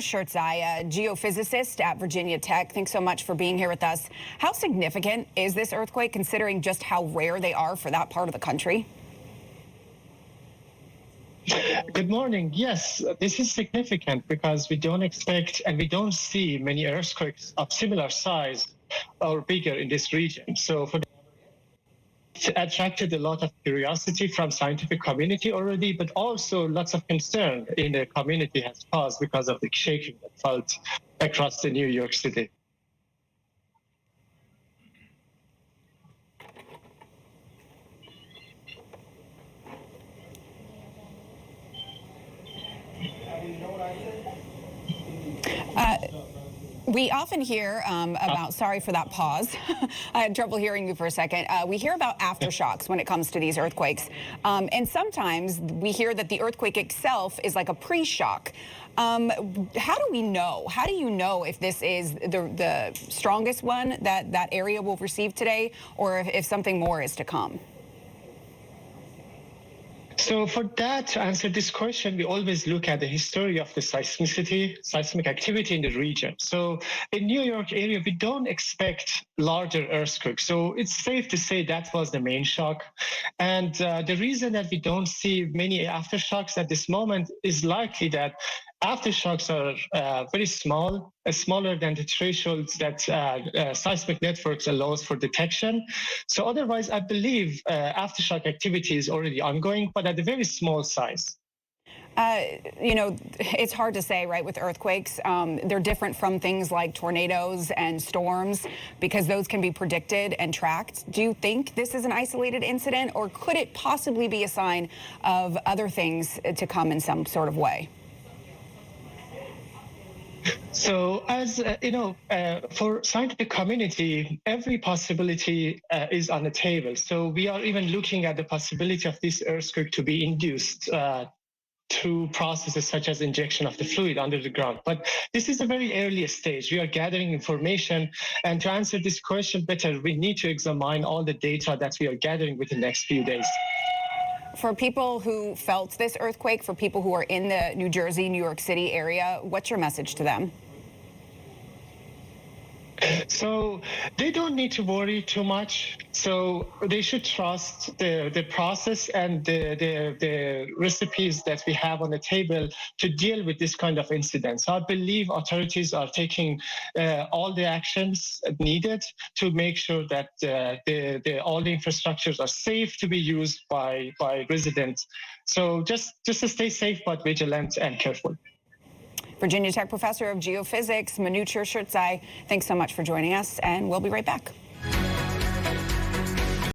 Schertzai, a geophysicist at Virginia Tech. Thanks so much for being here with us. How significant is this earthquake, considering just how rare they are for that part of the country? Good morning. Yes, this is significant because we don't expect and we don't see many earthquakes of similar size or bigger in this region. So it attracted a lot of curiosity from scientific community already, but also lots of concern in the community has caused because of the shaking that felt across the New York City. We often hear about, sorry for that pause, I had trouble hearing you for a second. We hear about aftershocks when it comes to these earthquakes. And sometimes we hear that the earthquake itself is like a pre-shock. How do we know? How do you know if this is the strongest one that that area will receive today, or if something more is to come? So for that, to answer this question, we always look at the history of the seismic activity in the region. So in New York area, we don't expect larger earthquakes. So it's safe to say that was the main shock. And the reason that we don't see many aftershocks at this moment is likely that aftershocks are very small, smaller than the thresholds that seismic networks allows for detection. So otherwise, I believe aftershock activity is already ongoing, but at a very small size. You know, it's hard to say, right, with earthquakes. They're different from things like tornadoes and storms because those can be predicted and tracked. Do you think this is an isolated incident, or could it possibly be a sign of other things to come in some sort of way? So, as for scientific community, every possibility is on the table. So we are even looking at the possibility of this earthquake to be induced through processes such as injection of the fluid under the ground. But this is a very early stage. We are gathering information, and to answer this question better, we need to examine all the data that we are gathering within the next few days. For people who felt this earthquake, for people who are in the New Jersey, New York City area, what's your message to them? So they don't need to worry too much. So they should trust the process and the recipes that we have on the table to deal with this kind of incidents. So I believe authorities are taking all the actions needed to make sure that all the infrastructures are safe to be used by residents. So just to stay safe but vigilant and careful. Virginia Tech professor of geophysics, Alex Livingston, thanks so much for joining us, and we'll be right back.